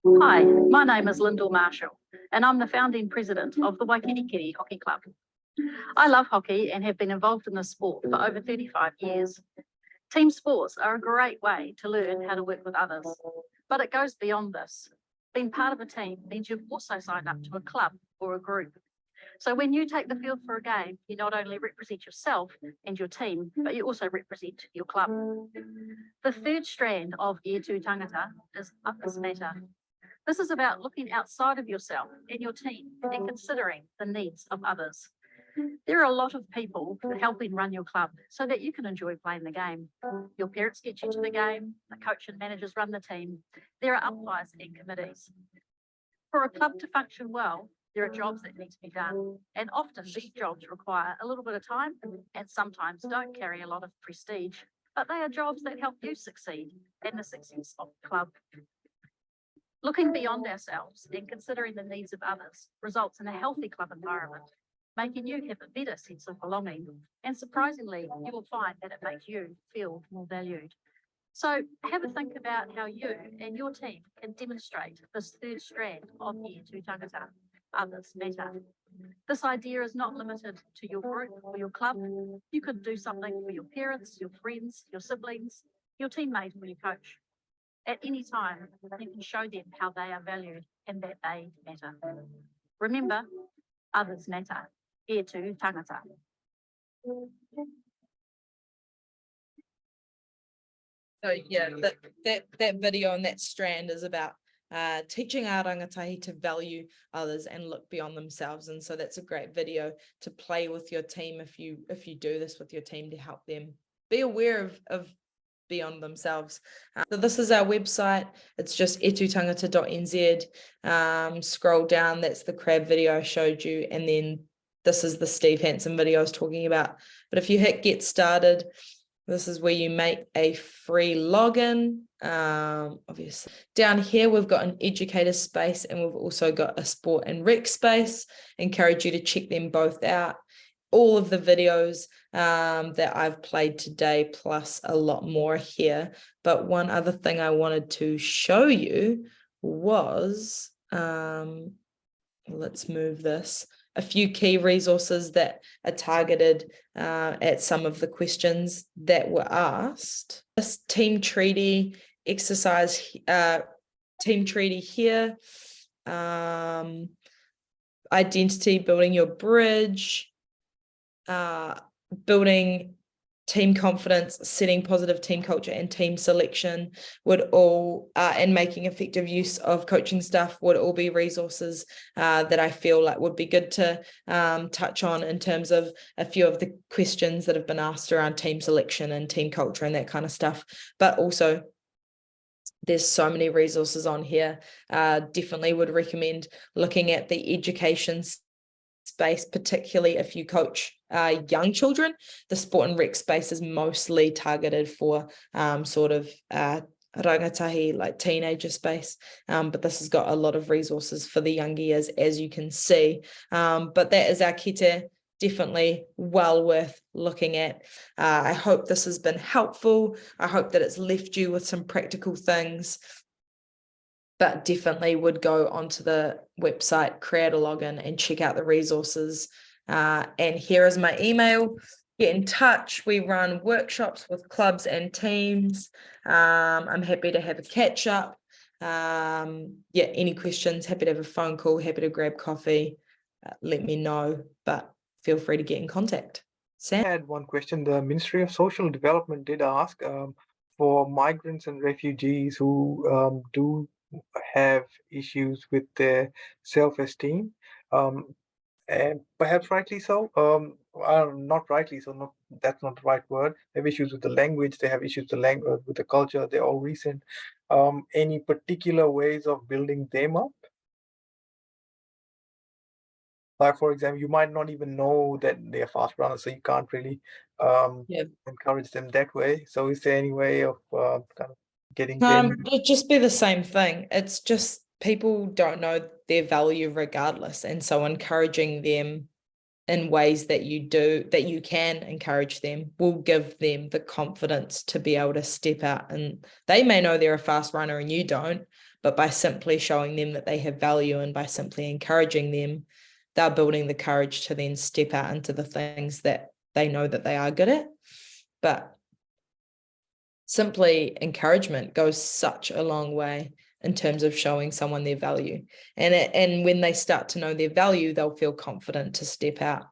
Hi, my name is Lyndall Marshall, and I'm the founding president of the Waikitikiri Hockey Club. I love hockey and have been involved in this sport for over 35 years. Team sports are a great way to learn how to work with others, but it goes beyond this. Being part of a team means you've also signed up to a club or a group. So when you take the field for a game, you not only represent yourself and your team, but you also represent your club. The third strand of Year 2 Tangata is Others Matter. This is about looking outside of yourself and your team and considering the needs of others. There are a lot of people helping run your club so that you can enjoy playing the game. Your parents get you to the game, the coach and managers run the team. There are umpires and committees. For a club to function well, there are jobs that need to be done, and often these jobs require a little bit of time and sometimes don't carry a lot of prestige, but they are jobs that help you succeed and the success of the club. Looking beyond ourselves and considering the needs of others results in a healthy club environment, making you have a better sense of belonging. And surprisingly, you will find that it makes you feel more valued. So have a think about how you and your team can demonstrate this third strand of Year 2 Tangata, Others Matter. This idea is not limited to your group or your club. You could do something for your parents, your friends, your siblings, your teammate or your coach. At any time, you can show them how they are valued and that they matter. Remember, others matter. Year 2 Tangata. So yeah, that video and that strand is about teaching our rangatahi to value others and look beyond themselves. And so that's a great video to play with your team if you do this with your team to help them be aware of beyond themselves. So this is our website. It's just etutangata.nz. Scroll down, that's the crab video I showed you, and then this is the Steve Hansen video I was talking about. But if you hit get started, this is where you make a free login. Obviously down here we've got an educator space and we've also got a sport and rec space. Encourage you to check them both out. All of the videos that I've played today, plus a lot more here. But one other thing I wanted to show you was, let's move this, a few key resources that are targeted at some of the questions that were asked. This team treaty exercise, team treaty here, identity, building your bridge, building team confidence, setting positive team culture and team selection would all, and making effective use of coaching staff would all be resources that I feel like would be good to touch on in terms of a few of the questions that have been asked around team selection and team culture and that kind of stuff. But also, there's so many resources on here. Definitely would recommend looking at the education space, particularly if you coach young children. The sport and rec space is mostly targeted for sort of rangatahi, like teenager space, but this has got a lot of resources for the younger years, as you can see. But that is our kite. Definitely well worth looking at. I hope this has been helpful. I hope that it's left you with some practical things, but definitely would go onto the website, create a login and check out the resources. And here is my email. Get in touch. We run workshops with clubs and teams. I'm happy to have a catch up. Any questions, happy to have a phone call, happy to grab coffee. Let me know, but feel free to get in contact. Sam? I had one question. The Ministry of Social Development did ask for migrants and refugees who do have issues with their self-esteem, and perhaps rightly so. Not rightly so. Not that's not the right word. They have issues with the language. They have issues with the language, with the culture. They're all recent. Any particular ways of building them up? Like, for example, you might not even know that they're fast runners, so you can't really encourage them that way. So is there any way of kind of getting them? It'd just be the same thing. It's just people don't know their value regardless. And so encouraging them in ways that you can encourage them will give them the confidence to be able to step out. And they may know they're a fast runner and you don't, but by simply showing them that they have value and by simply encouraging them, they're building the courage to then step out into the things that they know that they are good at. But simply encouragement goes such a long way in terms of showing someone their value. And when they start to know their value, they'll feel confident to step out.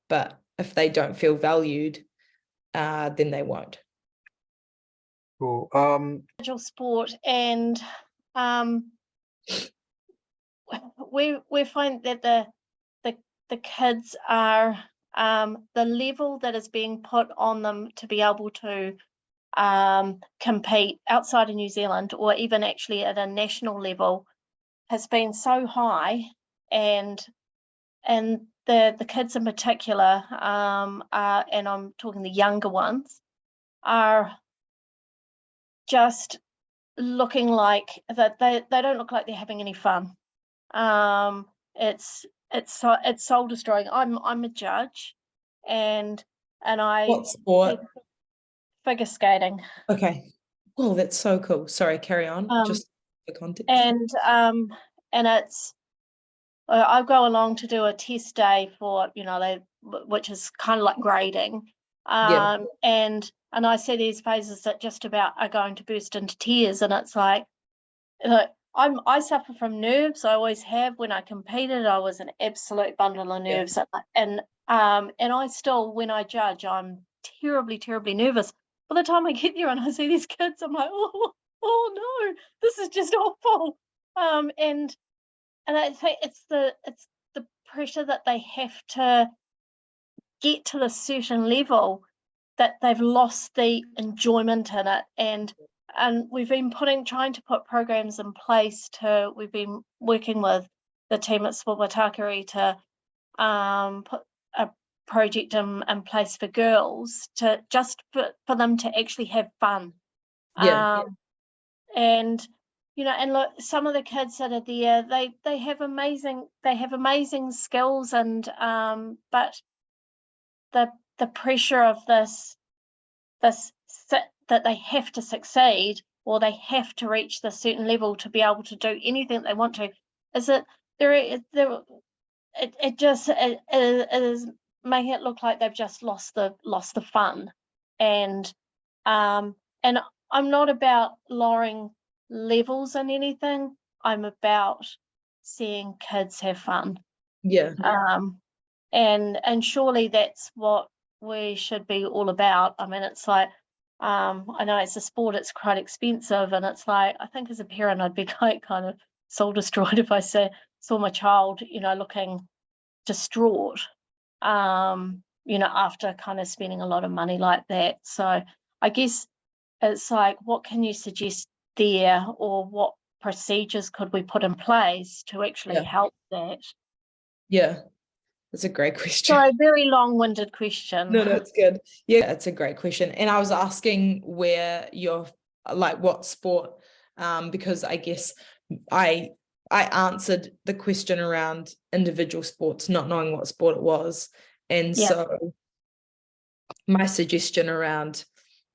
But if they don't feel valued, then they won't. Cool. Individual sport, and we find that the kids are the level that is being put on them to be able to compete outside of New Zealand, or even actually at a national level, has been so high, and the kids in particular, and I'm talking the younger ones, are just looking like that they don't look like they're having any fun. It's soul destroying. I'm a judge, and I What sport? figure skating. Okay. Oh, that's so cool. Sorry, carry on. Just for context. And it's I go along to do a test day for, which is kind of like grading. Yeah. And I see these faces that just about are going to burst into tears, and it's like I suffer from nerves. I always have. When I competed, I was an absolute bundle of nerves, and I still, when I judge, I'm terribly, terribly nervous. By the time I get there and I see these kids, I'm like, oh no, this is just awful. And I think it's the pressure that they have to get to the certain level that they've lost the enjoyment in it. And we've been trying to put programs in place we've been working with the team at Sport Waitakere to put a project in place for girls to just for them to actually have fun. And and look, some of the kids that are there, they have amazing skills, and but the pressure of this that they have to succeed, or they have to reach this certain level to be able to do anything they want to, is that it is making it look like they've just lost the fun. And I'm not about lowering levels in anything. I'm about seeing kids have fun. And surely that's what we should be all about. I mean, it's like I know it's a sport, it's quite expensive, and it's like, I think as a parent I'd be like kind of soul destroyed if I saw my child looking distraught after kind of spending a lot of money like that. So I guess it's like, what can you suggest there, or what procedures could we put in place to actually help that? That's a great question. So a very long-winded question. No, it's good. Yeah, it's a great question. And I was asking where you're like, what sport, because I guess I answered the question around individual sports, not knowing what sport it was. And so my suggestion around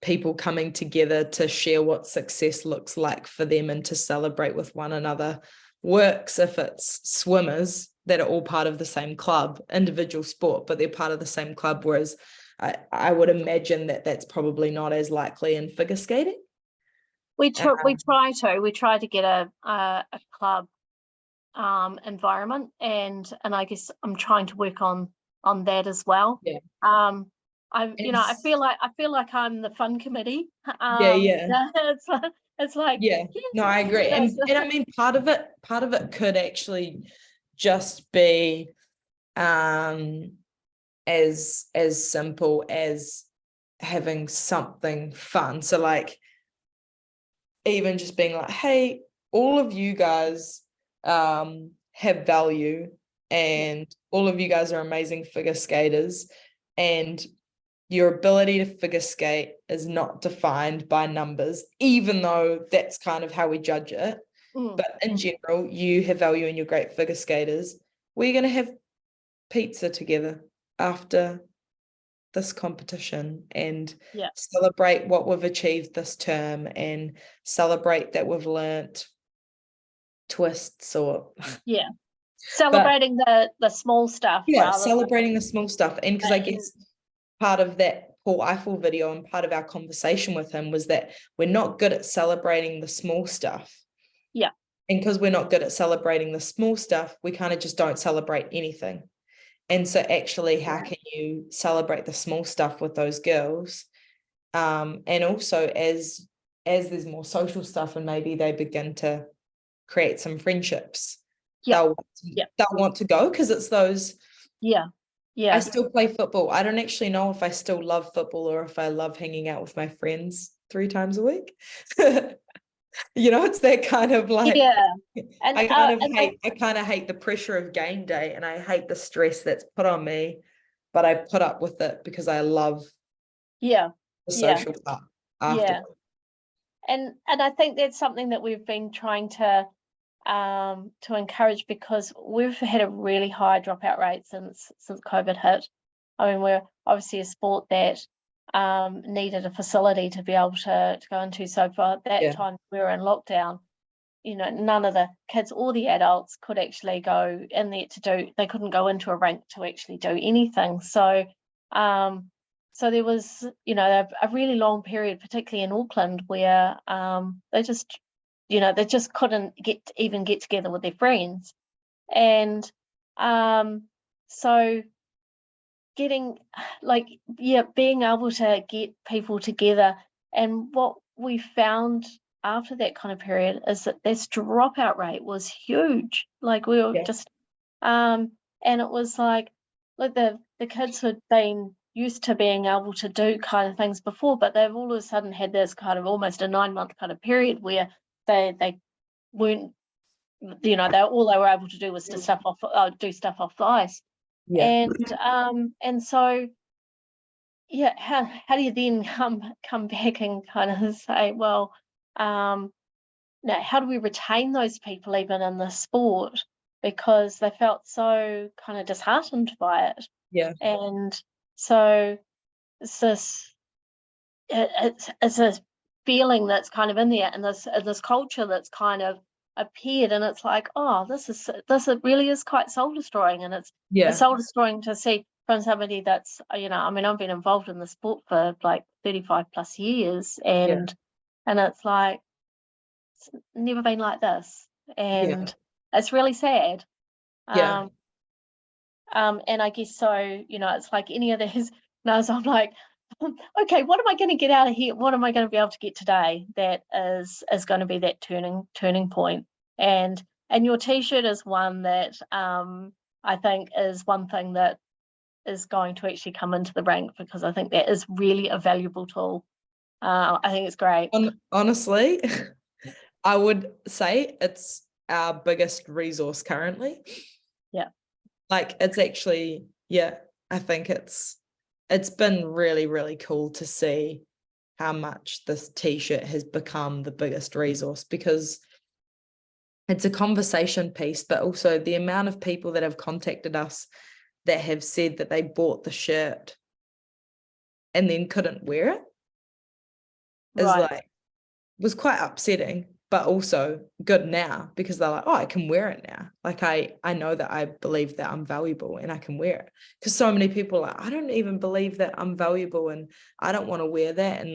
people coming together to share what success looks like for them and to celebrate with one another works if it's swimmers that are all part of the same club, individual sport, but they're part of the same club, whereas I would imagine that that's probably not as likely in figure skating. We try to get a club environment, and I guess I'm trying to work on that as well. I feel like I'm the fun committee. It's like no, I agree. And I mean, part of it could actually just be as simple as having something fun. So like, even just being like, hey, all of you guys have value, and all of you guys are amazing figure skaters, and your ability to figure skate is not defined by numbers, even though that's kind of how we judge it. But in general, you have value and you're great figure skaters. We're going to have pizza together after this competition and celebrate what we've achieved this term, and celebrate that we've learnt twists or Yeah. Celebrating the small stuff yeah, rather celebrating the small stuff. And because I than- guess part of that Paul Eiffel video and part of our conversation with him was that we're not good at celebrating the small stuff. Yeah. And because we're not good at celebrating the small stuff, we kind of just don't celebrate anything. And so actually, how can you celebrate the small stuff with those girls? And also as there's more social stuff and maybe they begin to create some friendships, Yeah. they'll want to go because it's those. Yeah. I still play football. I don't actually know if I still love football or if I love hanging out with my friends 3 times a week. It's that kind of like, And I kind of hate the pressure of game day and I hate the stress that's put on me, but I put up with it because I love the social part after. And I think that's something that we've been trying to encourage, because we've had a really high dropout rate since COVID hit. I mean, we're obviously a sport that needed a facility to be able to go into. So for that time we were in lockdown, none of the kids or the adults could actually go in there they couldn't go into a rink to actually do anything. So so there was, a really long period, particularly in Auckland, where they just couldn't get together with their friends. And so getting being able to get people together. And what we found after that kind of period is that this dropout rate was huge. Like we were just and it was like the kids had been used to being able to do kind of things before, but they've all of a sudden had this kind of almost a 9-month kind of period where they weren't, all they were able to do was to do stuff off the ice. And so how do you then come back and kind of say, well, now how do we retain those people even in the sport, because they felt so kind of disheartened by it. And so it's a feeling that's kind of in there, and this culture that's kind of appeared, and it's like, oh, this really is quite soul destroying. And it's soul destroying to see from somebody that's, I mean, I've been involved in the sport for like 35 plus years, and it's like, it's never been like this, and it's really sad. And I guess so, it's like any of these. So I'm like, okay, what am I going to get out of here? What am I going to be able to get today that is going to be that turning point? And your T-shirt is one that I think is one thing that is going to actually come into the rank, because I think that is really a valuable tool. I think it's great. Honestly, I would say it's our biggest resource currently. Like it's actually, I think it's been really, really cool to see how much this T-shirt has become the biggest resource, because it's a conversation piece, but also the amount of people that have contacted us that have said that they bought the shirt and then couldn't wear it was quite upsetting, but also good now, because they're like, oh, I can wear it now. Like I know that I believe that I'm valuable and I can wear it, because so many people are like, I don't even believe that I'm valuable and I don't want to wear that. And